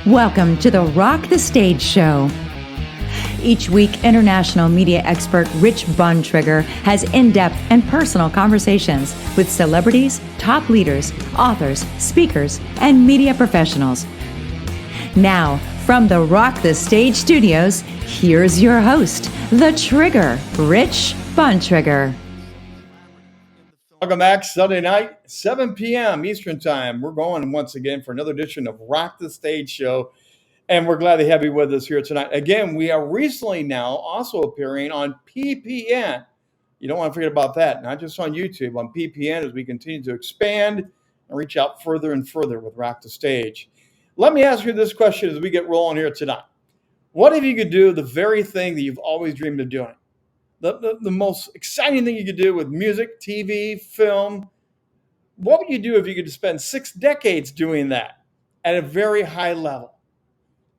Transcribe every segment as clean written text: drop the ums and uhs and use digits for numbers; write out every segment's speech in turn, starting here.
Welcome to the Rock the Stage Show. Each week, international media expert Rich Bontrager has in-depth and personal conversations with celebrities, top leaders, authors, speakers, and media professionals. Now, from the Rock the Stage studios, here's your host, the Trigger, Rich Bontrager. Welcome back, Sunday night, 7 p.m. Eastern Time. We're going once again for another edition of Rock the Stage Show, and we're glad to have you with us here tonight. Again, we are recently now also appearing on PPN. You don't want to forget about that, not just on YouTube, on PPN as we continue to expand and reach out further and further with Rock the Stage. Let me ask you this question as we get rolling here tonight. What if you could do the very thing that you've always dreamed of doing? The most exciting thing you could do with music, TV, film. What would you do if you could spend 6 decades doing that at a very high level?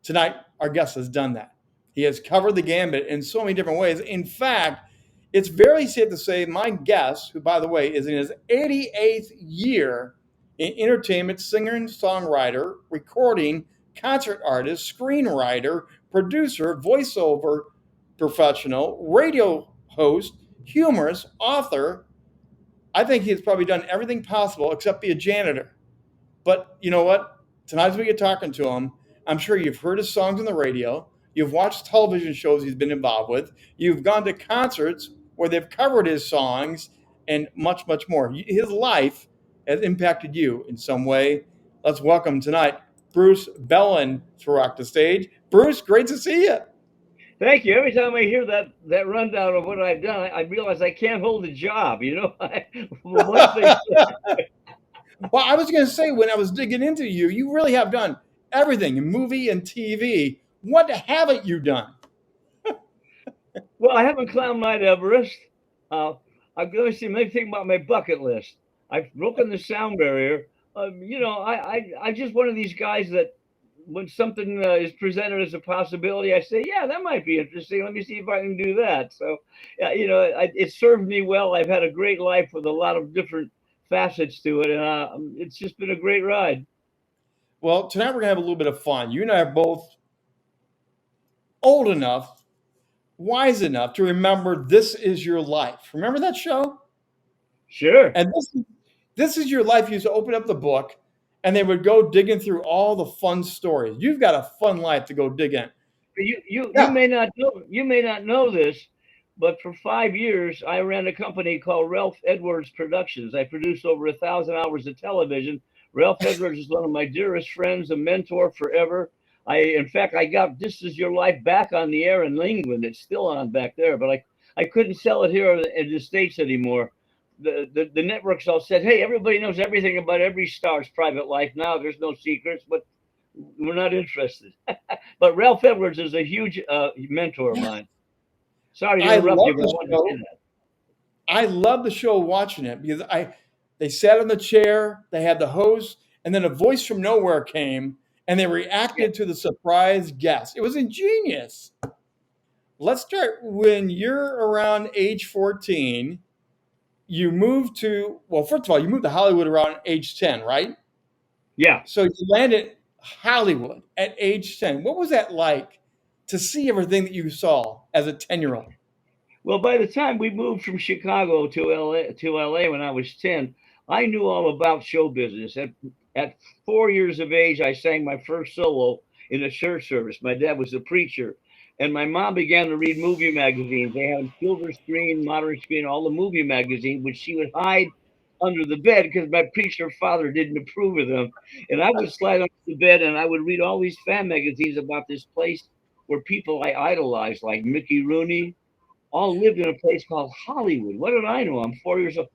Tonight, our guest has done that. He has covered the gambit in so many different ways. In fact, it's very safe to say my guest, who, by the way, is in his 88th year in entertainment, singer and songwriter, recording, concert artist, screenwriter, producer, voiceover professional, radio host, humorist, author. I think he's probably done everything possible except be a janitor. But you know what? Tonight as we get talking to him, I'm sure you've heard his songs on the radio. You've watched television shows he's been involved with. You've gone to concerts where they've covered his songs and much, much more. His life has impacted you in some way. Let's welcome tonight Bruce Belland to Rock the Stage. Bruce, great to see you. Thank you. Every time I hear that rundown of what I've done, I realize I can't hold a job. You know, Well, I was going to say, when I was digging into you, you really have done everything in movie and TV. What haven't you done? Well, I haven't climbed Mount Everest. I'm going to see. Let me think about my bucket list. I've broken the sound barrier. I just one of these guys that when something is presented as a possibility, I say, yeah, that might be interesting. Let me see if I can do that. So, it served me well. I've had a great life with a lot of different facets to it, and it's just been a great ride. Well, tonight we're going to have a little bit of fun. You and I are both old enough, wise enough to remember This Is Your Life. Remember that show? Sure. And This Is Your Life used to open up the book, and they would go digging through all the fun stories. You've got a fun life to go dig in. You may not know this, but for 5 years I ran a company called Ralph Edwards Productions. I produced over 1,000 hours of television. Ralph Edwards is one of my dearest friends, a mentor forever. In fact, I got This Is Your Life back on the air in England. It's still on back there, but I couldn't sell it here in the States anymore. The networks all said, hey, everybody knows everything about every star's private life now. There's no secrets, but we're not interested. But Ralph Edwards is a huge mentor of mine. Sorry to interrupt you, but I wanted to say that. I love the show watching it because they sat on the chair, they had the host, and then a voice from nowhere came, and they reacted to the surprise guest. It was ingenious. Let's start when you're around age 14. You moved to, well, first of all, you moved to Hollywood around age 10, right? Yeah. So you landed Hollywood at age 10. What was that like to see everything that you saw as a 10-year-old? Well, by the time we moved from Chicago to LA when I was 10, I knew all about show business. At 4 years of age, I sang my first solo in a church service. My dad was a preacher. And my mom began to read movie magazines. They had Silver Screen, Modern Screen, all the movie magazines, which she would hide under the bed because my preacher father didn't approve of them. And I would slide under the bed and I would read all these fan magazines about this place where people I idolized, like Mickey Rooney, all lived in a place called Hollywood. What did I know? I'm 4 years old.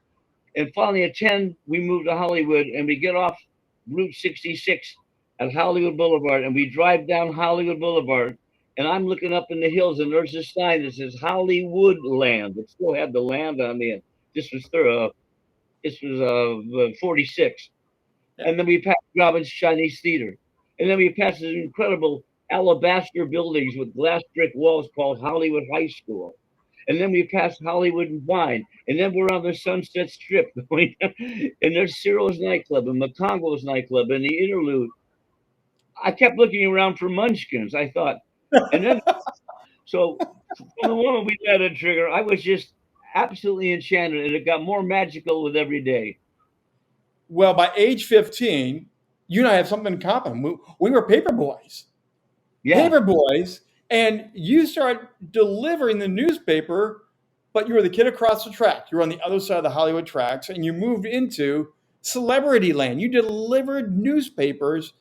And finally at 10, we moved to Hollywood and we get off Route 66 at Hollywood Boulevard and we drive down Hollywood Boulevard. And I'm looking up in the hills, and there's a sign that says Hollywood Land. It still had the land on the end. This was 46. And then we passed Robbins Chinese Theater. And then we passed these incredible alabaster buildings with glass brick walls called Hollywood High School. And then we passed Hollywood and Vine. And then we're on the Sunset Strip. And there's Ciro's nightclub and McCongo's nightclub and the Interlude. I kept looking around for munchkins. I thought, and then so from the moment we met a Trigger, I was just absolutely enchanted, and it got more magical with every day. Well, by age 15, you and I have something in common. We were paper boys. Yeah. Paper boys, and you started delivering the newspaper, but you were the kid across the track. You were on the other side of the Hollywood tracks, and you moved into celebrity land. You delivered newspapers,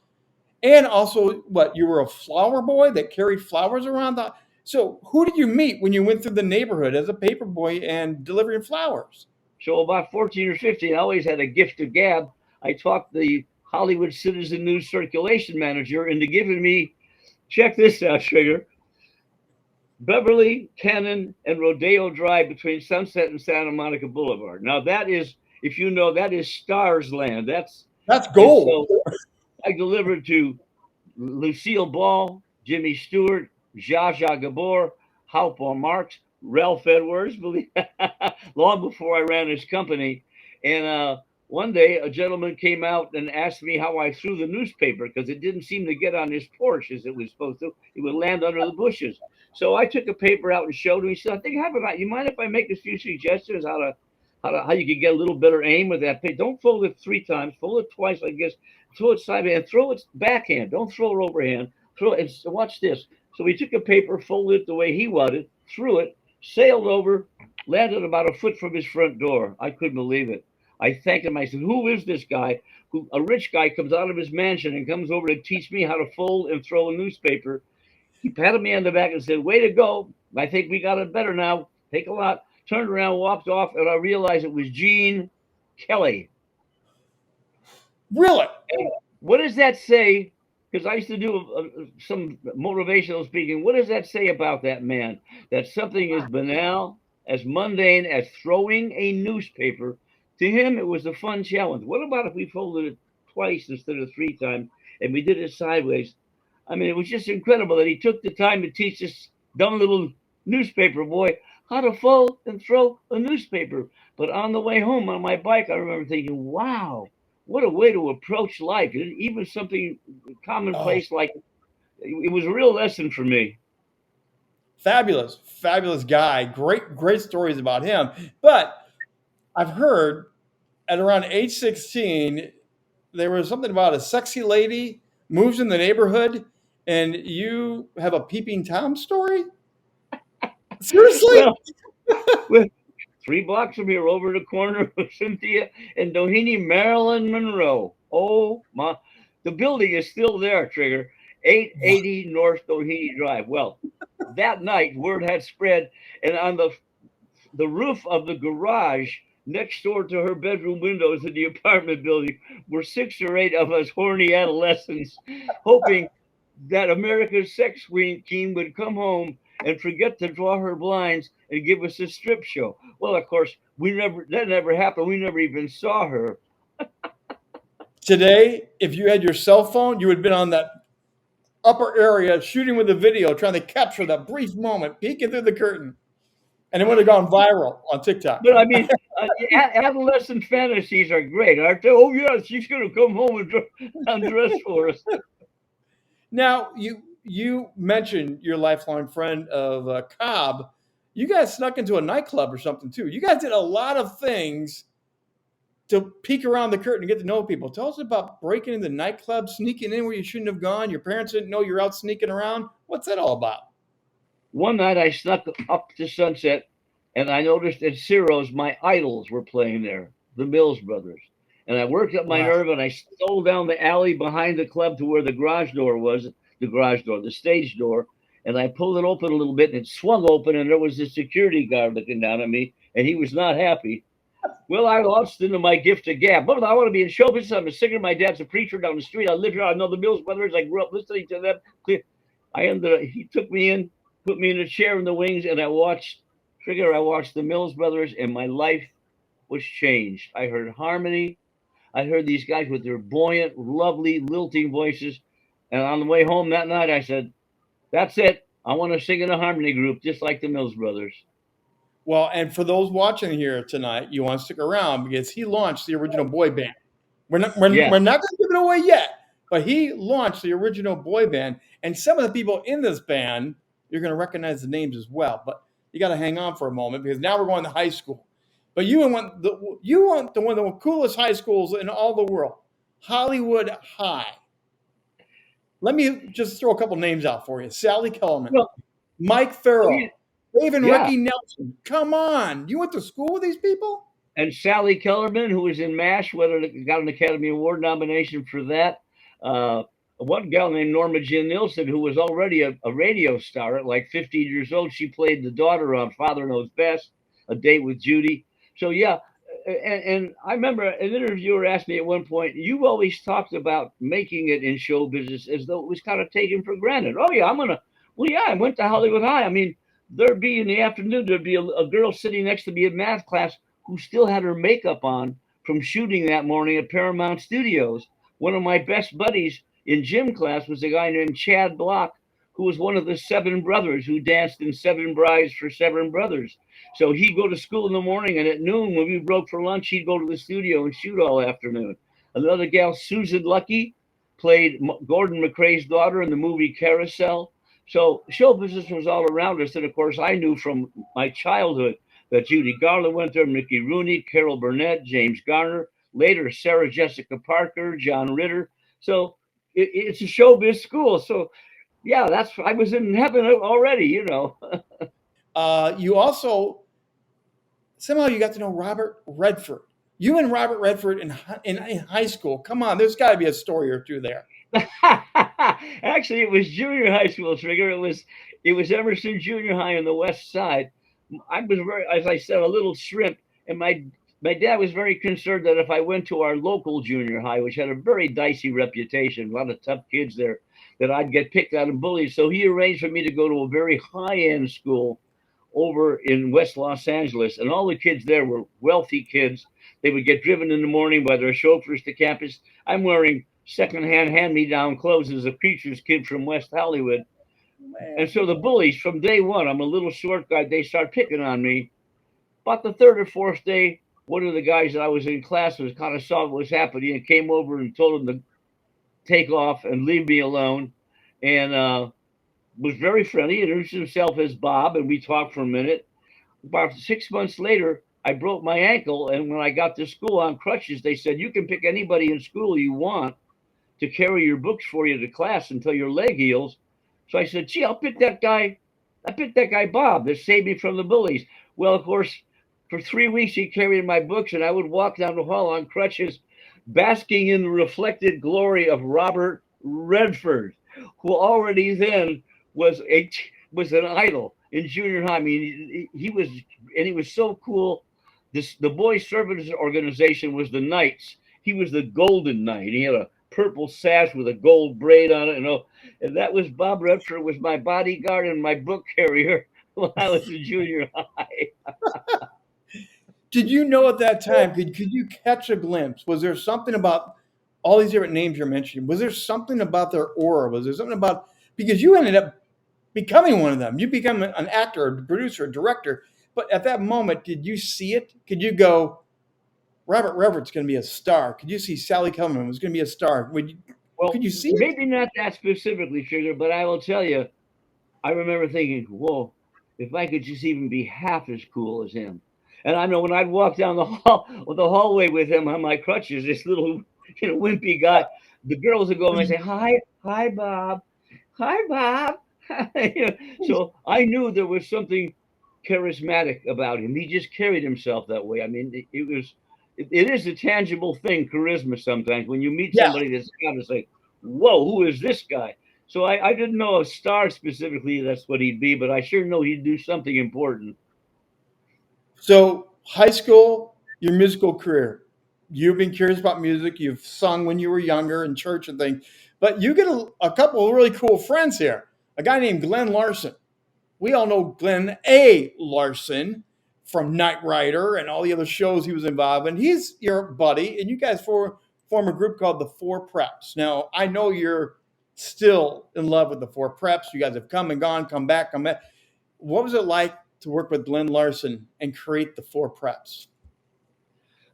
and also, what, you were a flower boy that carried flowers around the. So, who did you meet when you went through the neighborhood as a paper boy and delivering flowers? So about 14 or 15, I always had a gift of gab. I talked the Hollywood Citizen News circulation manager into giving me, check this out, Trigger, Beverly, Cannon, and Rodeo Drive between Sunset and Santa Monica Boulevard. Now that is, if you know, that is Stars Land. That's gold. So I delivered to Lucille Ball, Jimmy Stewart, Zsa Zsa Gabor, Hal Paul Marx, Ralph Edwards, long before I ran his company. And one day, a gentleman came out and asked me how I threw the newspaper because it didn't seem to get on his porch as it was supposed to. It would land under the bushes. So I took a paper out and showed him. He said, "I think you mind if I make a few suggestions how you could get a little better aim with that paper? Don't fold it 3 times, fold it twice, I guess. Throw it sidehand and throw it backhand. Don't throw it overhand. Throw it. And watch this." So he took a paper, folded it the way he wanted, threw it, sailed over, landed about a foot from his front door. I couldn't believe it. I thanked him. I said, "Who is this guy? A rich guy comes out of his mansion and comes over to teach me how to fold and throw a newspaper." He patted me on the back and said, "Way to go. I think we got it better now. Take a lot." Turned around, walked off, and I realized it was Gene Kelly. Really? And what does that say? Because I used to do some motivational speaking. What does that say about that man? That something as banal, as mundane as throwing a newspaper, to him, it was a fun challenge. What about if we folded it twice instead of 3 times and we did it sideways? I mean, it was just incredible that he took the time to teach this dumb little newspaper boy how to fold and throw a newspaper. But on the way home on my bike, I remember thinking, wow, what a way to approach life. Even something commonplace like it was a real lesson for me. Fabulous guy. Great stories about him. But I've heard at around age 16, there was something about a sexy lady moves in the neighborhood and you have a peeping Tom story? Seriously? Well, 3 blocks from here, over the corner of Cynthia and Doheny, Marilyn Monroe. Oh my! The building is still there. Trigger 880 North Doheny Drive. Well, that night word had spread, and on the roof of the garage next door to her bedroom windows in the apartment building were 6 or 8 of us horny adolescents, hoping that America's sex queen would come home and forget to draw her blinds and give us a strip show. Well, of course, that never happened. We never even saw her. Today, if you had your cell phone, you would have been on that upper area shooting with a video, trying to capture that brief moment, peeking through the curtain. And it would have gone viral on TikTok. But I mean, adolescent fantasies are great, aren't they? Oh, yeah, she's going to come home and undress for us. Now, you mentioned your lifelong friend of Cobb. You guys snuck into a nightclub or something, too. You guys did a lot of things to peek around the curtain and get to know people. Tell us about breaking into nightclubs, sneaking in where you shouldn't have gone. Your parents didn't know you're out sneaking around. What's that all about? One night I snuck up to Sunset, and I noticed at Ciro's my idols were playing there, the Mills Brothers. And I worked up my nerve, and I stole down the alley behind the club to where the garage door was, the stage door, and I pulled it open a little bit, and it swung open, and there was a security guard looking down at me, and he was not happy. Well, I launched into my gift of gab. But I want to be in show business. I'm a singer. My dad's a preacher down the street. I live here. I know the Mills Brothers. I grew up listening to them. He took me in, put me in a chair in the wings, and I watched the Mills Brothers, and my life was changed. I heard harmony. I heard these guys with their buoyant, lovely, lilting voices. And on the way home that night, I said, that's it. I want to sing in a harmony group, just like the Mills Brothers. Well, and for those watching here tonight, you want to stick around because he launched the original boy band. We're not going to give it away yet, But he launched the original boy band, and some of the people in this band, you're going to recognize the names as well. But you got to hang on for a moment because now we're going to high school. But you want the one of the coolest high schools in all the world, Hollywood High. Let me just throw a couple names out for you: Sally Kellerman, Well, Mike oh, Farrell, Dave and yeah. Ricky Nelson. Come on, you went to school with these people? And Sally Kellerman, who was in MASH, got an Academy Award nomination for that. One gal named Norma Jean Nilsson, who was already a radio star at like 15 years old. She played the daughter on Father Knows Best, A Date with Judy. So, yeah. And I remember an interviewer asked me at one point, "You've always talked about making it in show business as though it was kind of taken for granted." Oh, yeah, I went to Hollywood High. I mean, there'd be in the afternoon, there'd be a girl sitting next to me in math class who still had her makeup on from shooting that morning at Paramount Studios. One of my best buddies in gym class was a guy named Chad Block, who was one of the seven brothers who danced in Seven Brides for Seven Brothers. So he'd go to school in the morning, and at noon, when we broke for lunch, he'd go to the studio and shoot all afternoon. Another gal, Susan Lucky, played Gordon McRae's daughter in the movie Carousel. So show business was all around us. And of course, I knew from my childhood that Judy Garland went there, Mickey Rooney, Carol Burnett, James Garner, later Sarah Jessica Parker, John Ritter. So it's a showbiz school. So yeah, I was in heaven already, you know. You also somehow you got to know Robert Redford. You and Robert Redford in high school. Come on, there's got to be a story or two there. Actually, it was junior high school, Trigger. It was Emerson Junior High on the west side. I was very, as I said, a little shrimp, and my dad was very concerned that if I went to our local junior high, which had a very dicey reputation, a lot of tough kids there, that I'd get picked on and bullied. So he arranged for me to go to a very high-end school over in West Los Angeles, and all the kids there were wealthy kids. They would get driven in the morning by their chauffeurs to campus. I'm wearing secondhand hand-me-down clothes as a preacher's kid from West Hollywood. And so the bullies from day one, I'm a little short guy, they start picking on me. About the third or fourth day, one of the guys that I was in class was kind of saw what was happening and came over and told him to take off and leave me alone. And was very friendly, introduced himself as Bob, and we talked for a minute. About 6 months later, I broke my ankle, and when I got to school on crutches, they said, "You can pick anybody in school you want to carry your books for you to class until your leg heals." So I said, "Gee, I'll pick that guy. I picked that guy Bob that saved me from the bullies." Well, of course, for 3 weeks he carried my books, and I would walk down the hall on crutches, basking in the reflected glory of Robert Redford, who already then was an idol in junior high. I mean, he was so cool. The boys' service organization was the Knights. He was the Golden Knight. He had a purple sash with a gold braid on it, and that was Bob Redford was my bodyguard and my book carrier when I was in junior high. Did you know at that time? Could you catch a glimpse? Was there something about all these different names you're mentioning? Was there something about their aura? Was there something about because you ended up becoming one of them? You become an actor, a producer, a director. But at that moment, did you see it? Could you go, Robert Redford's going to be a star? Could you see Sally Kellerman was going to be a star? Well, Could you see it? maybe not that specifically, Sugar, but I will tell you, I remember thinking, whoa, if I could just even be half as cool as him. And I know when I'd walk down the hallway with him on my crutches, this little, wimpy guy, the girls would go and say, hi, Bob, hi, Bob. So I knew there was something charismatic about him. He just carried himself that way. I mean, it is a tangible thing, charisma. Sometimes when you meet Yeah. somebody that's kind of say, whoa, who is this guy? So I didn't know a star specifically that's what he'd be, but I sure know he'd do something important. So high school, your musical career. You've been curious about music. You've sung when you were younger in church and things. But you get a couple of really cool friends here. A guy named Glenn Larson. We all know Glenn A. Larson from Knight Rider and all the other shows he was involved in. He's your buddy, and you guys form a group called the Four Preps. Now, I know you're still in love with the Four Preps. You guys have come and gone, come back, come back. What was it like to work with Glenn Larson and create the Four Preps?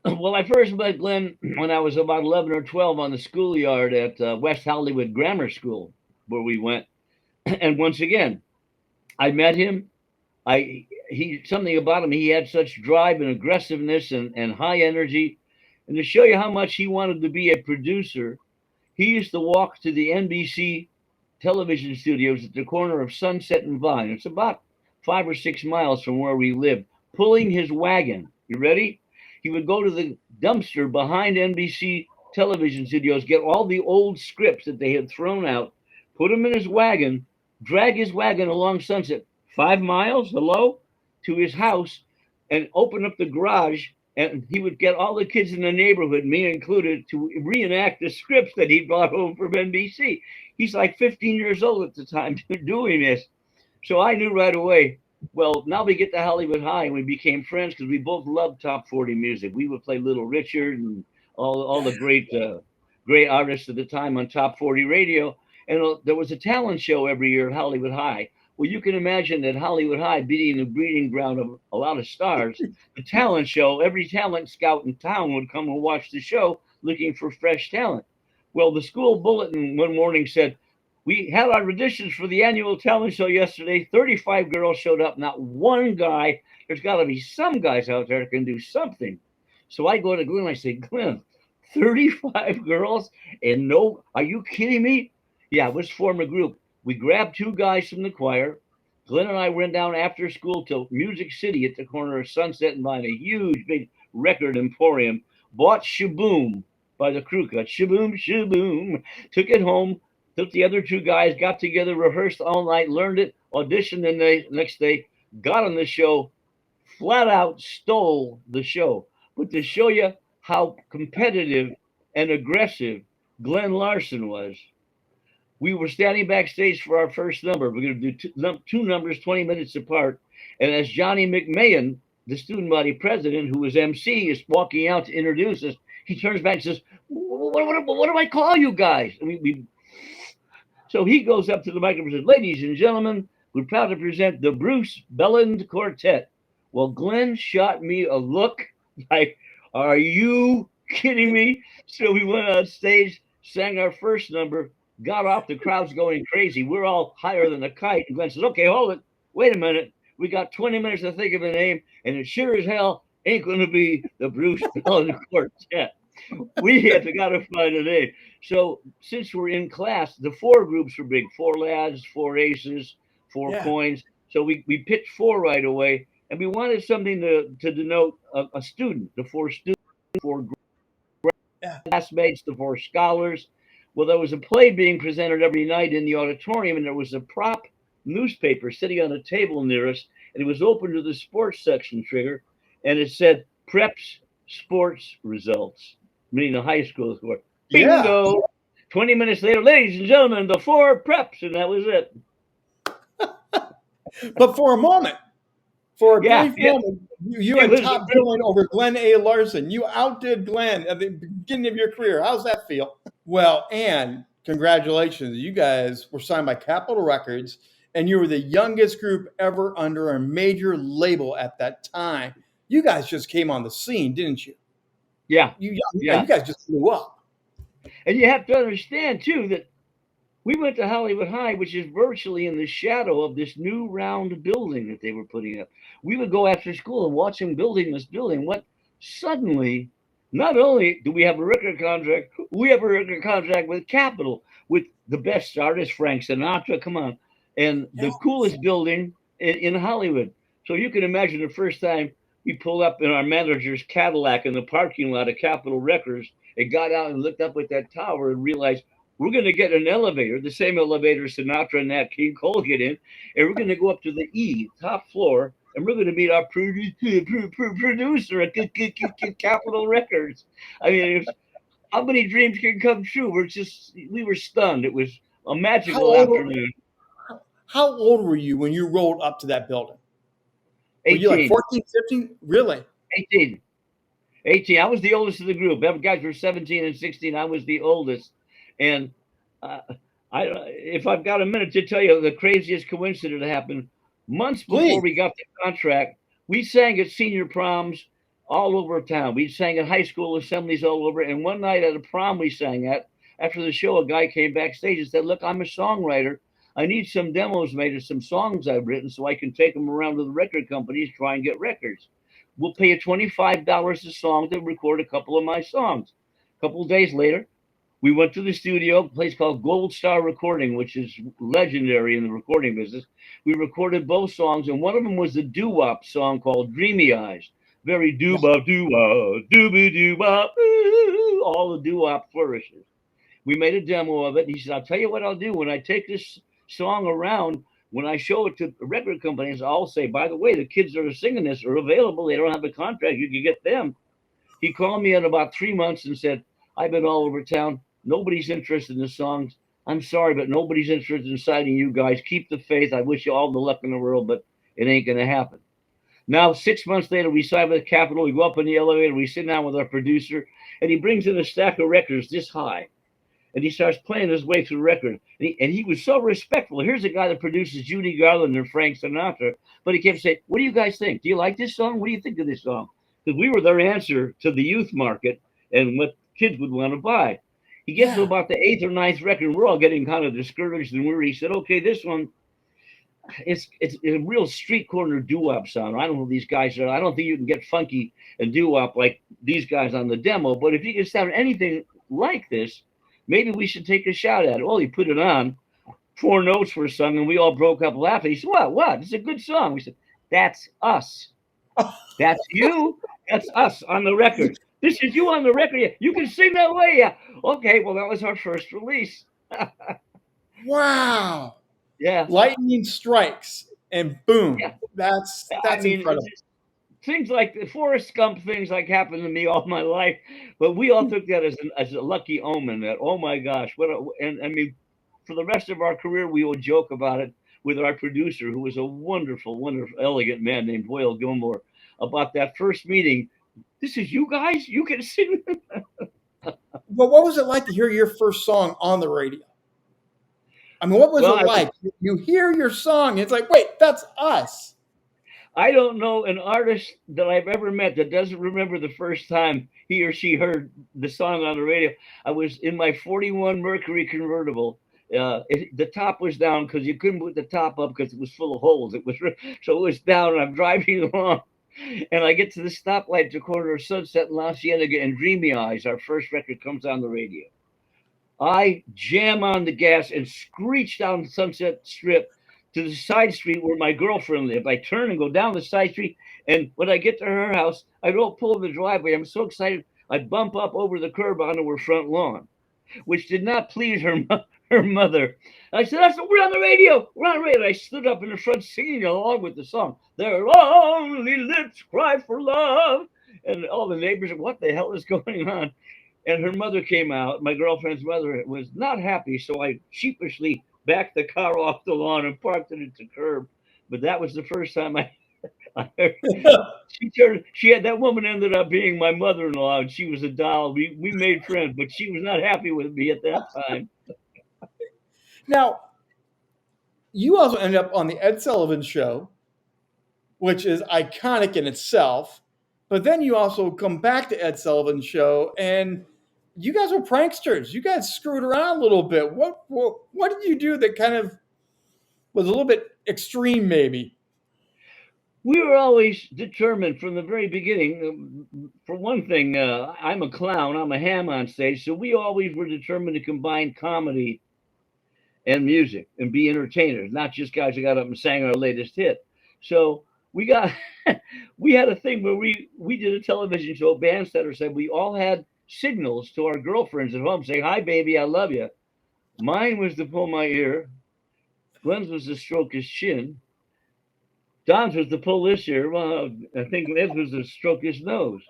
Well, I first met Glenn when I was about 11 or 12 on the schoolyard at West Hollywood Grammar School, where we went. And once again, I met him. He something about him. He had such drive and aggressiveness and high energy. And to show you how much he wanted to be a producer, he used to walk to the NBC television studios at the corner of Sunset and Vine. It's about 5 or 6 miles from where we lived, pulling his wagon. You ready? He would go to the dumpster behind NBC television studios, get all the old scripts that they had thrown out, put them in his wagon, drag his wagon along Sunset, 5 miles, hello, to his house, and open up the garage. And he would get all the kids in the neighborhood, me included, to reenact the scripts that he brought home from NBC. He's like 15 years old at the time doing this. So I knew right away, well, now we get to Hollywood High and we became friends because we both loved top 40 music. We would play Little Richard and all the great artists at the time on top 40 radio. And there was a talent show every year at Hollywood High. Well, you can imagine that Hollywood High being the breeding ground of a lot of stars, the talent show, every talent scout in town would come and watch the show looking for fresh talent. Well, the school bulletin one morning said, we had our auditions for the annual talent show yesterday. 35 girls showed up, not one guy. There's got to be some guys out there that can do something. So I go to Glenn, I say, Glenn, 35 girls and no, are you kidding me? Yeah, let's form a group. We grabbed 2 guys from the choir. Glenn and I went down after school to Music City at the corner of Sunset and Vine, a huge big record emporium. Bought Shaboom by the Crew Cut. Shaboom, Shaboom. Took it home. Took the other 2 guys, got together, rehearsed all night, learned it, auditioned the next day, got on the show, flat out stole the show. But to show you how competitive and aggressive Glenn Larson was, we were standing backstage for our first number. We're going to do 2 numbers 20 minutes apart. And as Johnny McMahon, the student body president, who was MC, is walking out to introduce us, he turns back and says, what do I call you guys? So he goes up to the microphone and says, ladies and gentlemen, we're proud to present the Bruce Belland Quartet. Well, Glenn shot me a look like, are you kidding me? So we went on stage, sang our first number, got off, the crowd's going crazy. We're all higher than a kite. And Glenn says, okay, hold it. Wait a minute. We got 20 minutes to think of a name, and it sure as hell ain't going to be the Bruce Belland Quartet. We had to find a name. So since we're in class, the 4 groups were big: 4 lads, 4 aces, 4 coins. So we picked 4 right away, and we wanted something to denote a student. The 4 students, 4 classmates, the 4 scholars. Well, there was a play being presented every night in the auditorium, and there was a prop newspaper sitting on a table near us, and it was open to the sports section, Trigger, and it said Preps Sports Results, meaning the high school score. Bingo! Yeah. 20 minutes later, ladies and gentlemen, the 4 preps, and that was it. But for a moment, moment, you and top billing over Glenn A. Larson. You outdid Glenn at the beginning of your career. How's that feel? Well, and congratulations. You guys were signed by Capitol Records, and you were the youngest group ever under a major label at that time. You guys just came on the scene, didn't you? Yeah. You guys just blew up. And you have to understand, too, that we went to Hollywood High, which is virtually in the shadow of this new round building that they were putting up. We would go after school and watch them building this building. What suddenly, not only do we have a record contract, we have a record contract with Capitol, with the best artist, Frank Sinatra, come on, and the coolest building in Hollywood. So you can imagine the first time we pulled up in our manager's Cadillac in the parking lot of Capitol Records and got out and looked up at that tower and realized we're going to get an elevator, the same elevator Sinatra and Nat King Cole get in, and we're going to go up to the E, top floor, and we're going to meet our producer at Capitol Records. I mean, how many dreams can come true? We were stunned. It was a magical afternoon. How old were you when you rolled up to that building? 18. Were you like 14, 15? Really? 18. I was the oldest of the group. The guys were 17 and 16. I was the oldest. And if I've got a minute to tell you the craziest coincidence that happened, months before we got the contract, we sang at senior proms. all over town. We sang at high school assemblies all over. And one night at a prom we sang at, after the show, a guy came backstage and said, "Look, I'm a songwriter. I need some demos made of some songs I've written so I can take them around to the record companies, try and get records. We'll pay you $25 a song to record a couple of my songs." A couple of days later, we went to the studio, a place called Gold Star Recording, which is legendary in the recording business. We recorded both songs, and one of them was a doo-wop song called Dreamy Eyes. Very doo-bop, doo-wop, doo-be-doo-bop, all the doo-wop flourishes. We made a demo of it. He said, "I'll tell you what I'll do. When I take this song around, when I show it to record companies, I'll say, by the way, the kids that are singing this are available. They don't have a contract. You can get them." He called me in about 3 months and said, "I've been all over town. Nobody's interested in the songs. I'm sorry, but nobody's interested in signing you guys. Keep the faith. I wish you all the luck in the world, but it ain't going to happen." Now, 6 months later, we sign with the Capitol. We go up in the elevator. We sit down with our producer, and he brings in a stack of records this high. And he starts playing his way through the record. And he was so respectful. Here's a guy that produces Judy Garland and Frank Sinatra. But he kept saying, "What do you guys think? Do you like this song? What do you think of this song?" Because we were their answer to the youth market and what kids would want to buy. He gets to about the 8th or 9th record, and we're all getting kind of discouraged and worried. He said, "Okay, this one, it's a real street corner doo-wop sound. I don't know who these guys are. I don't think you can get funky and doo-wop like these guys on the demo. But if you can sound anything like this, maybe we should take a shot at it." Well, he put it on. 4 notes were sung, and we all broke up laughing. He said, What? It's a good song." We said, "That's us. That's you. That's us on the record. This is you on the record. Yeah. You can sing that way. Yeah." Okay, well, that was our first release. Wow. Yeah. Lightning strikes and boom. Yeah. That's incredible. Things like the Forrest Gump things like happened to me all my life, but we all took that as a lucky omen. That, oh my gosh, and I mean, for the rest of our career, we would joke about it with our producer, who was a wonderful, wonderful, elegant man named Hoyle Gilmore, about that first meeting. "This is you guys? You can sing?" But what was it like to hear your first song on the radio? I mean, what was it like? You hear your song, it's like, wait, that's us. I don't know an artist that I've ever met that doesn't remember the first time he or she heard the song on the radio. I was in my 41 Mercury convertible. The top was down because you couldn't put the top up because it was full of holes. So it was down, and I'm driving along, and I get to the stoplight at the corner of Sunset and La Cienega, and Dreamy Eyes, our first record, comes on the radio. I jam on the gas and screech down Sunset Strip to the side street where my girlfriend lived. I turn and go down the side street, and when I get to her house, I don't pull in the driveway. I'm so excited, I bump up over the curb onto her front lawn, which did not please her mother. I said, "We're on the radio. We're on the radio." And I stood up in the front singing along with the song. "Their lonely lips cry for love." And all the neighbors said, "What the hell is going on?" And her mother came out. My girlfriend's mother was not happy, so I sheepishly backed the car off the lawn and parked it at the curb. But that was the first time I heard. That woman ended up being my mother-in-law, and she was a doll. We made friends, but she was not happy with me at that time. Now, you also ended up on the Ed Sullivan Show, which is iconic in itself. But then you also come back to Ed Sullivan's Show, and you guys were pranksters. You guys screwed around a little bit. What did you do that kind of was a little bit extreme, maybe? We were always determined from the very beginning. For one thing, I'm a clown. I'm a ham on stage. So we always were determined to combine comedy and music and be entertainers, not just guys who got up and sang our latest hit. So we had a thing where we did a television show. Bandsetter said we all had signals to our girlfriends at home saying, "Hi, baby, I love you." Mine was to pull my ear. Glenn's was to stroke his chin. Don's was to pull this ear. Well, I think Ed's was to stroke his nose.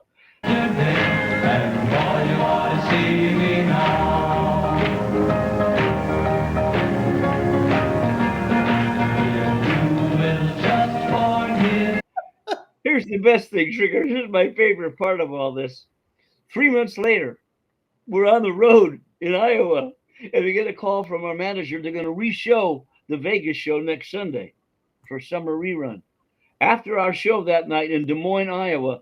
Here's the best thing, Trigger. Here's my favorite part of all this. 3 months later, we're on the road in Iowa, and we get a call from our manager. They're going to re-show the Vegas show next Sunday for summer rerun. After our show that night in Des Moines, Iowa,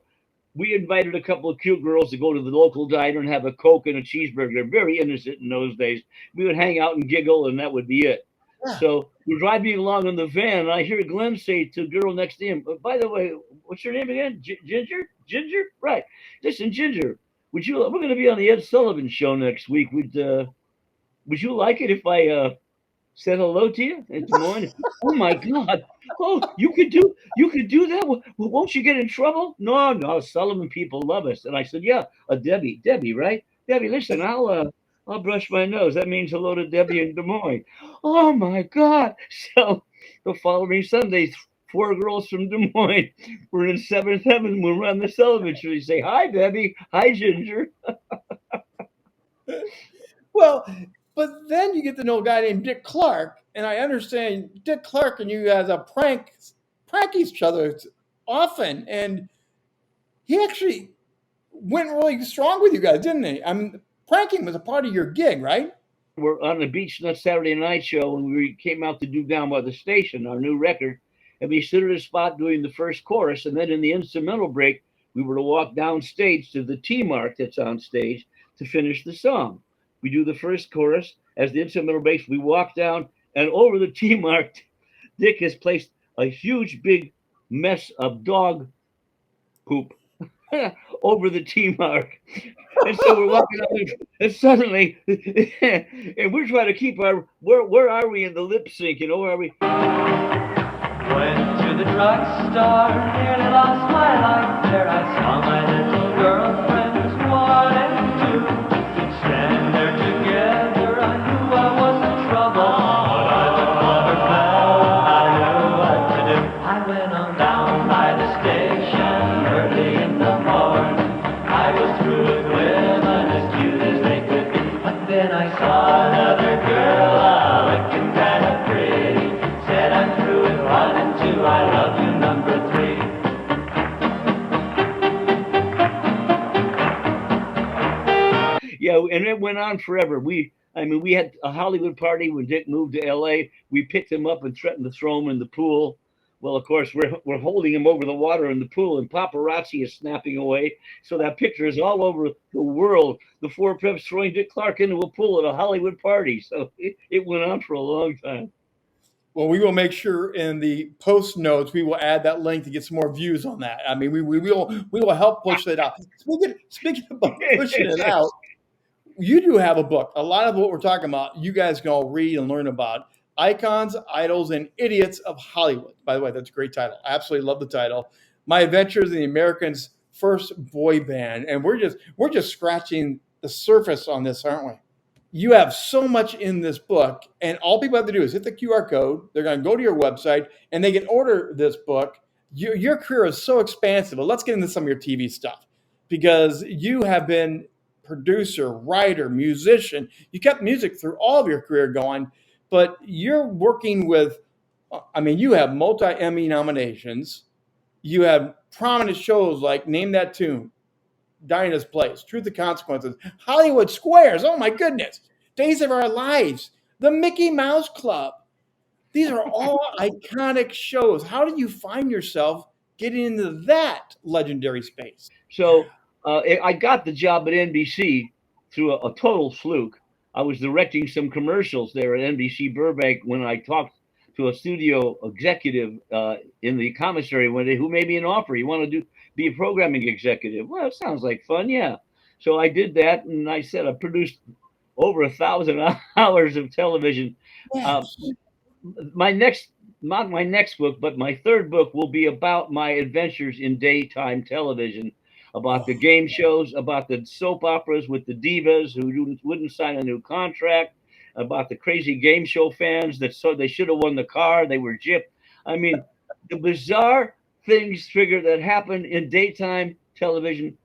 we invited a couple of cute girls to go to the local diner and have a Coke and a cheeseburger. Very innocent in those days. We would hang out and giggle, and that would be it. Yeah. So we're driving along in the van, and I hear Glenn say to the girl next to him, "By the way, what's your name again? Ginger? Ginger? Right. Listen, Ginger, we're going to be on the Ed Sullivan Show next week. Would you like it if I said hello to you in Des Moines?" Oh my God! Oh, you could do that. Won't you get in trouble? No. Sullivan people love us. And I said, yeah, Debbie, right? Debbie, listen, I'll brush my nose. That means hello to Debbie in Des Moines. Oh my God! So the following Sunday, 4 girls from Des Moines were in seventh heaven when we're on the Sullivan Show. You say, hi, Debbie. Hi, Ginger. Well, but then you get to know a guy named Dick Clark, and I understand Dick Clark and you guys are prank each other often, and he actually went really strong with you guys, didn't he? I mean, pranking was a part of your gig, right? We're on the beach on that Saturday night show, and we came out to do Down by the Station, our new record, and we stood at a spot doing the first chorus, and then in the instrumental break, we were to walk downstage to the T mark that's on stage to finish the song. We do the first chorus. As the instrumental breaks, we walk down, and over the T mark, Dick has placed a huge big mess of dog poop over the T mark. And so we're walking up, and suddenly, and we're trying to keep where are we in the lip sync? Where are we? Went to the drugstore, nearly lost my life. There I saw my little girlfriends, 1 and 2. Stand there together, I knew I was in trouble. But I looked clever, I knew what to do. I went on down by the station early in the morning. I was through with women as cute as they could be. But then I saw another girl, looking kind of pretty. Said I'm through with 1 and 2, I love you number 3. Yeah, and it went on forever. We had a Hollywood party when Dick moved to L.A. We picked him up and threatened to throw him in the pool. Well, of course, we're holding him over the water in the pool, and paparazzi is snapping away. So that picture is all over the world. The 4 Preps throwing Dick Clark into a pool at a Hollywood party. So it went on for a long time. Well, we will make sure in the post notes we will add that link to get some more views on that. I mean, we will help push it out. Speaking about pushing it out, you do have a book. A lot of what we're talking about, you guys can all read and learn about. Icons, Idols, and Idiots of Hollywood. By the way, that's a great title. I absolutely love the title. My Adventures in the Americans' First Boy Band. And we're just scratching the surface on this, aren't we? You have so much in this book, and all people have to do is hit the QR code. They're going to go to your website, and they can order this book. Your career is so expansive. But let's get into some of your TV stuff, because you have been producer, writer, musician. You kept music through all of your career going, but you're working with, you have multi-Emmy nominations. You have prominent shows like Name That Tune, Dinah's Place, Truth and Consequences, Hollywood Squares, oh my goodness, Days of Our Lives, The Mickey Mouse Club. These are all iconic shows. How did you find yourself getting into that legendary space? So I got the job at NBC through a total fluke. I was directing some commercials there at NBC Burbank when I talked to a studio executive in the commissary one day who made me an offer. You want to be a programming executive? Well, it sounds like fun, yeah. So I did that, and I said I produced over 1,000 hours of television. Yes. My next, not my next book, but my third book will be about my adventures in daytime television, about the game shows, about the soap operas with the divas who wouldn't sign a new contract, about the crazy game show fans that so they should have won the car, they were gypped. I mean, the bizarre things that happen in daytime television.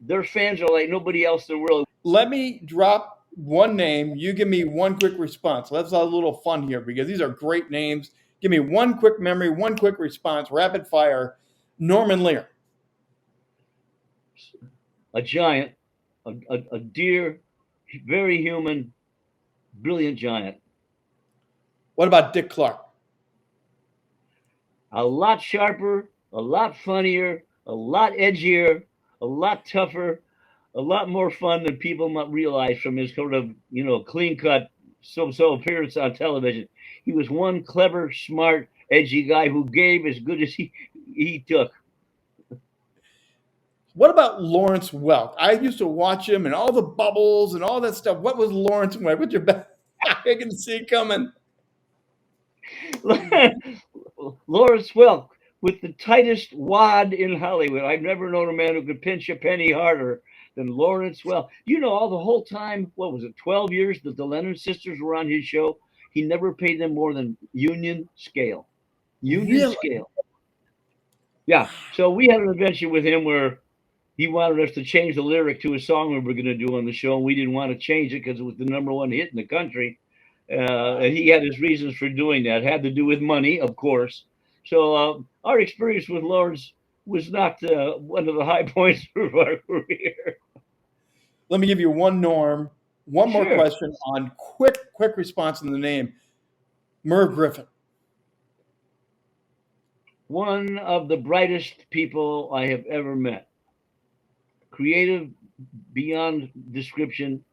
Their fans are like nobody else in the world. Let me drop one name. You give me one quick response. Let's have a little fun here, because these are great names. Give me one quick memory, one quick response, rapid fire. Norman Lear. A giant, a dear, very human, brilliant giant. What about Dick Clark? A lot sharper, a lot funnier, a lot edgier, a lot tougher, a lot more fun than people might realize from his sort of, clean cut, so appearance on television. He was one clever, smart, edgy guy who gave as good as he took. What about Lawrence Welk? I used to watch him and all the bubbles and all that stuff. What was Lawrence Welk? What's your best? I can see it coming. Lawrence Welk with the tightest wad in Hollywood. I've never known a man who could pinch a penny harder than Lawrence Welk. All the whole time, what was it, 12 years that the Lennon sisters were on his show, he never paid them more than union scale. Union scale. Yeah. So we had an adventure with him where he wanted us to change the lyric to a song we were going to do on the show, and we didn't want to change it because it was the #1 hit in the country. And he had his reasons for doing that. It had to do with money, of course. So our experience with Lawrence was not one of the high points of our career. Let me give you one, Norm. One more Sure. question on quick response in the name. Merv Griffin. One of the brightest people I have ever met. Creative beyond description,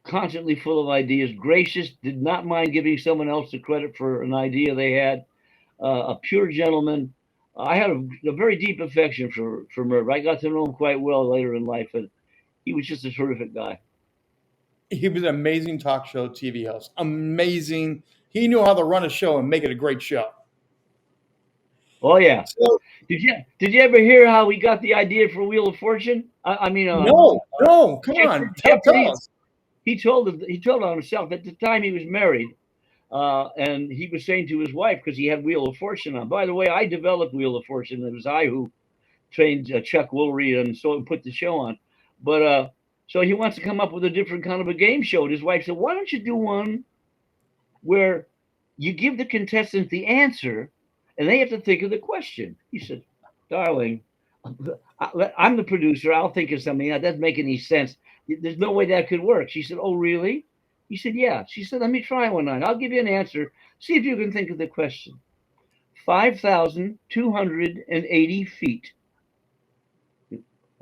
constantly full of ideas, gracious, did not mind giving someone else the credit for an idea they had, a pure gentleman. I had a very deep affection for Merv. I got to know him quite well later in life, and he was just a terrific guy. He was an amazing talk show TV host. Amazing. He knew how to run a show and make it a great show. Oh yeah. So, Did you ever hear how he got the idea for Wheel of Fortune? no. Come on. Tell us. He told on himself at the time he was married, and he was saying to his wife, because he had Wheel of Fortune on. By the way, I developed Wheel of Fortune. It was I who trained Chuck Woolery and so put the show on. But so he wants to come up with a different kind of a game show. And his wife said, "Why don't you do one where you give the contestants the answer and they have to think of the question?" He said, "Darling, I'm the producer. I'll think of something. That doesn't make any sense. There's no way that could work." She said, "Oh, really?" He said, "Yeah." She said, "Let me try one night. I'll give you an answer. See if you can think of the question. 5,280 feet.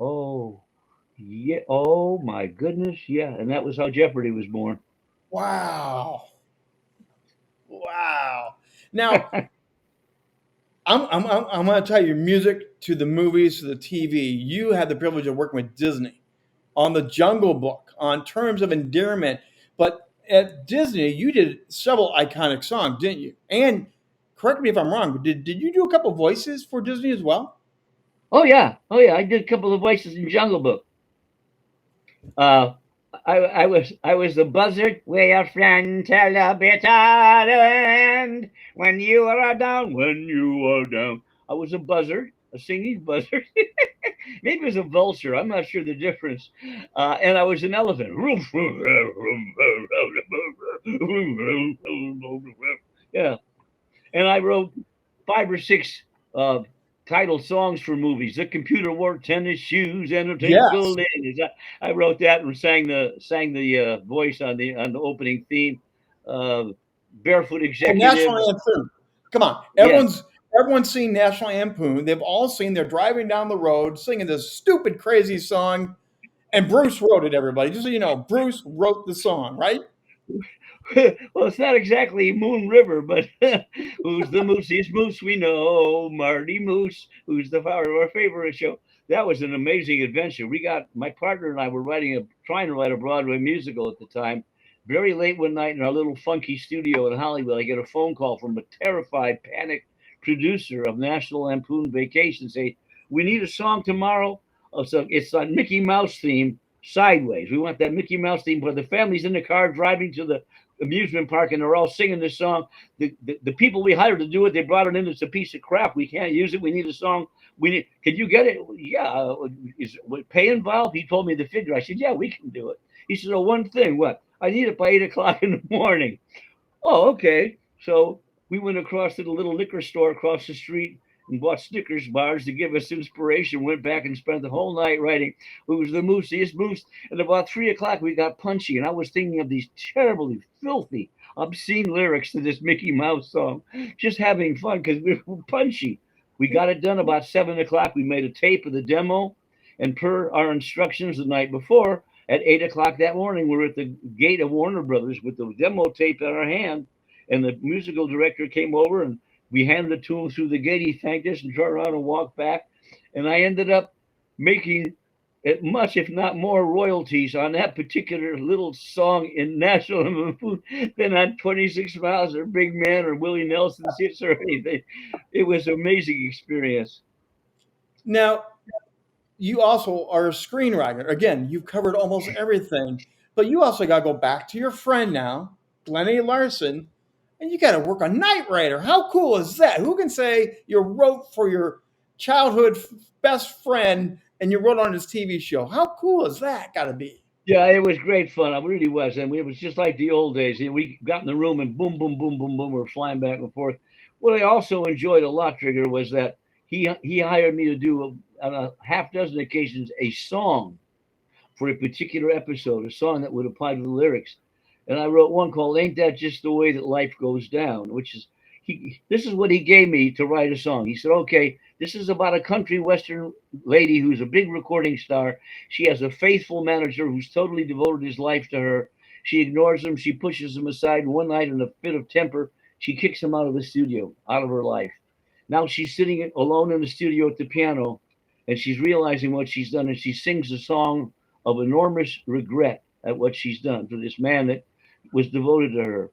Oh, yeah. Oh, my goodness. Yeah." And that was how Jeopardy was born. Wow. Now, I'm going to tell you, music to the movies, to the TV. You had the privilege of working with Disney on The Jungle Book, on Terms of Endearment. But at Disney, you did several iconic songs, didn't you? And correct me if I'm wrong, but did you do a couple of voices for Disney as well? Oh yeah. I did a couple of voices in Jungle Book. I was the buzzard. We're your friend till the bitter end. When you are down. I was a buzzard, a singing buzzard. Maybe it was a vulture. I'm not sure the difference. And I was an elephant. Yeah. And I wrote 5 or 6 title songs for movies. The Computer Wore Tennis Shoes and a Tinkle in. I wrote that and sang the voice on the opening theme. Barefoot Executive. National Anthem. Come on, everyone's seen National Anthem. They've all seen. They're driving down the road singing this stupid, crazy song, and Bruce wrote it. Everybody, just so you know, Bruce wrote the song, right? Well, it's not exactly Moon River, but who's the moosiest moose we know? Marty Moose, who's the founder of our favorite show. That was an amazing adventure. My partner and I were trying to write a Broadway musical at the time. Very late one night in our little funky studio in Hollywood, I get a phone call from a terrified, panicked producer of National Lampoon Vacation saying, "We need a song tomorrow. So it's a Mickey Mouse theme, Sideways. We want that Mickey Mouse theme where the family's in the car driving to the amusement park and they're all singing this song. The people we hired to do it, they brought it in. It's a piece of crap. We can't use it. We need a song. Can you get it?" "Yeah." "Is pay involved?" He told me the figure. I said, "Yeah, we can do it." He said, "Oh, one thing. What? I need it by 8 o'clock in the morning." "Oh, okay." So we went across to the little liquor store across the street and bought Snickers bars to give us inspiration. Went back and spent the whole night writing "Who was the moosiest moose?" And about 3 o'clock, we got punchy. And I was thinking of these terribly filthy, obscene lyrics to this Mickey Mouse song, just having fun because we were punchy. We got it done about 7 o'clock. We made a tape of the demo. And per our instructions the night before, at 8 o'clock that morning, we were at the gate of Warner Brothers with the demo tape in our hand. And the musical director came over and we handed it to him through the gate. He thanked us and turned around and walked back. And I ended up making as much, if not more, royalties on that particular little song in National Lampoon than on 26 Miles or Big Man or Willie Nelson's hits or anything. It was an amazing experience. Now, you also are a screenwriter. Again, you've covered almost everything, but you also got to go back to your friend now, Glennie Larson, and you got to work on Knight Rider. How cool is that? Who can say you wrote for your childhood best friend and you wrote on his TV show? How cool is that got to be? Yeah, it was great fun. It really was. And it was just like the old days. We got in the room and boom, boom, boom, boom, boom, we're flying back and forth. What I also enjoyed a lot, Trigger, was that he hired me to do on a half dozen occasions a song for a particular episode, a song that would apply to the lyrics. And I wrote one called "Ain't That Just the Way That Life Goes Down," which is this is what he gave me to write a song. He said, "Okay, this is about a country western lady who's a big recording star. She has a faithful manager who's totally devoted his life to her. She ignores him, she pushes him aside, and one night in a fit of temper, she kicks him out of the studio, out of her life. Now she's sitting alone in the studio at the piano, and she's realizing what she's done, and she sings a song of enormous regret at what she's done for this man that was devoted to her.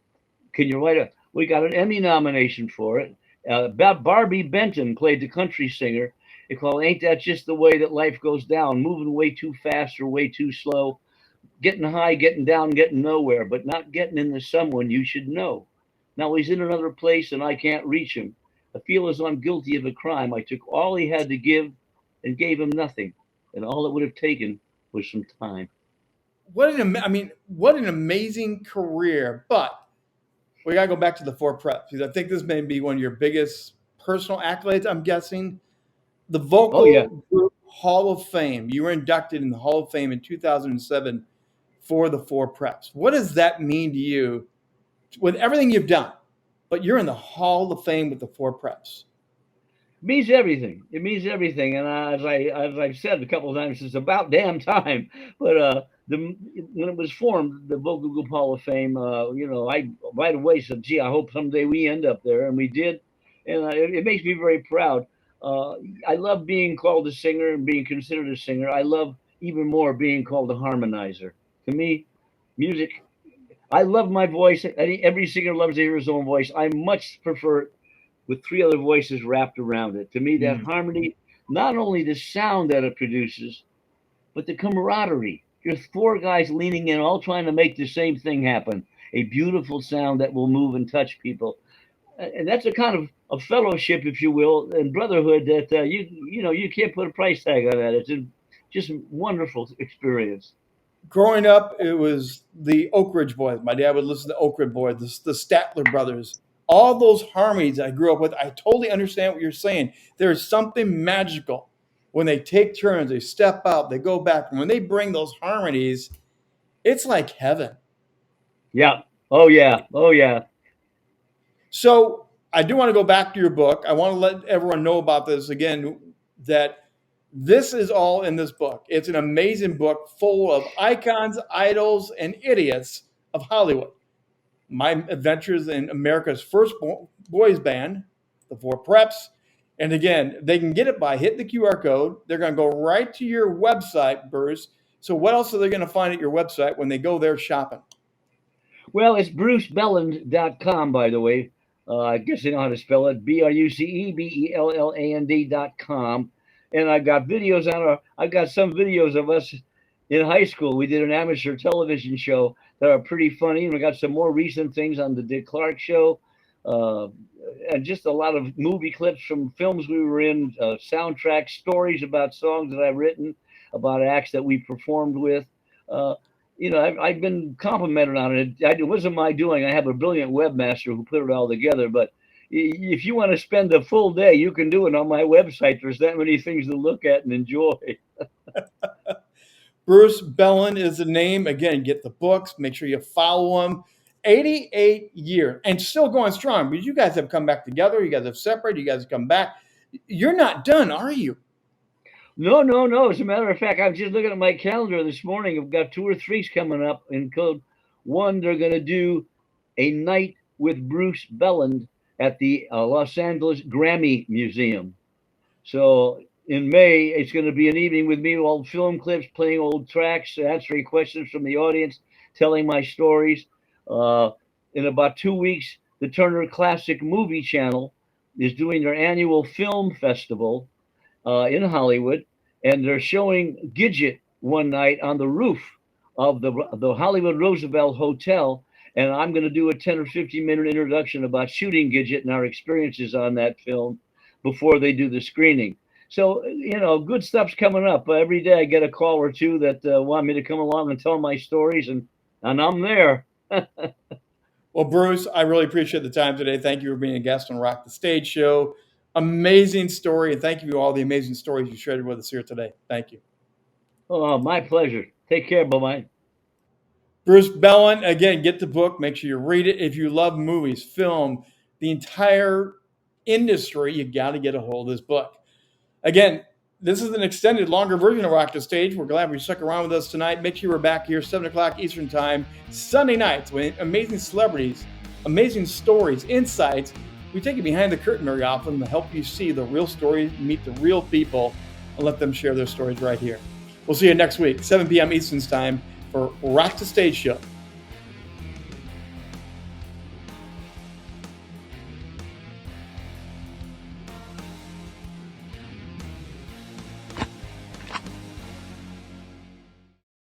Can you write a? We got an Emmy nomination for it. Barbie Benton played the country singer. It called "Ain't That Just the Way That Life Goes Down?" Moving way too fast or way too slow, getting high, getting down, getting nowhere, but not getting into someone you should know. Now he's in another place and I can't reach him. I feel as though I'm guilty of a crime. I took all he had to give and gave him nothing, and all it would have taken was some time. What an amazing career. But we got to go back to the four preps because I think this may be one of your biggest personal accolades, I'm guessing. The Oh yeah. Vocal Group Hall of Fame. You were inducted in the Hall of Fame in 2007 for the four preps. What does that mean to you with everything you've done? But you're in the Hall of Fame with the four preps. Means everything. It means everything. And as I've said a couple of times, it's about damn time. But when it was formed, the Vocal Group Hall of Fame, I right away said, "Gee, I hope someday we end up there," and we did. And it makes me very proud. I love being called a singer and being considered a singer. I love even more being called a harmonizer. To me, music. I love my voice. Every singer loves to hear his own voice. I much prefer with three other voices wrapped around it. To me, that harmony, not only the sound that it produces, but the camaraderie. You're four guys leaning in, all trying to make the same thing happen. A beautiful sound that will move and touch people. And that's a kind of a fellowship, if you will, and brotherhood that you can't put a price tag on that. It's just a wonderful experience. Growing up, it was the Oak Ridge Boys. My dad would listen to Oak Ridge Boys, the Statler brothers. All those harmonies I grew up with, I totally understand what you're saying. There's something magical when they take turns, they step out, they go back. And when they bring those harmonies, it's like heaven. Yeah. Oh yeah. Oh yeah. So I do want to go back to your book. I want to let everyone know about this again, that this is all in this book. It's an amazing book full of icons, idols, and idiots of Hollywood. My adventures in America's first boys band, the Four Preps. And again, they can get it by hitting the QR code. They're going to go right to your website, Bruce. So what else are they going to find at your website when they go there shopping? Well, it's brucebelland.com, by the way. I guess you know how to spell it. BRUCEBELLAND.com. And I got videos I got some videos of us in high school. We did an amateur television show that are pretty funny. And we got some more recent things on the Dick Clark show. And just a lot of movie clips from films we were in, soundtrack stories about songs that I've written, about acts that we performed with. I've been complimented on it. It wasn't my doing. I have a brilliant webmaster who put it all together. But if you want to spend a full day, you can do it on my website. There's that many things to look at and enjoy. Bruce Belland is the name. Again, get the books. Make sure you follow him. 88 years and still going strong because you guys have come back together. You guys have separated. You guys have come back. You're not done, are you? No. As a matter of fact, I was just looking at my calendar this morning. I've got 2 or 3 coming up in code. One, they're going to do a night with Bruce Belland at the Los Angeles Grammy Museum. So in May, it's going to be an evening with me, old film clips, playing old tracks, answering questions from the audience, telling my stories. In about 2 weeks, the Turner Classic Movie Channel is doing their annual film festival in Hollywood, and they're showing Gidget one night on the roof of the Hollywood Roosevelt Hotel. And I'm going to do a 10 or 15-minute introduction about shooting Gidget and our experiences on that film before they do the screening. So, good stuff's coming up. Every day I get a call or two that want me to come along and tell my stories, and I'm there. Well, Bruce, I really appreciate the time today. Thank you for being a guest on Rock the Stage Show. Amazing story, and thank you for all the amazing stories you shared with us here today. Thank you. Oh, my pleasure. Take care, bye-bye. Bruce Belland, again, get the book. Make sure you read it. If you love movies, film, the entire industry, you got to get a hold of this book. Again, this is an extended, longer version of Rock the Stage. We're glad you stuck around with us tonight. Make sure you're back here 7 o'clock Eastern Time, Sunday nights, with amazing celebrities, amazing stories, insights. We take you behind the curtain very often to help you see the real stories, meet the real people, and let them share their stories right here. We'll see you next week, 7 p.m. Eastern Time, for Rock the Stage Show.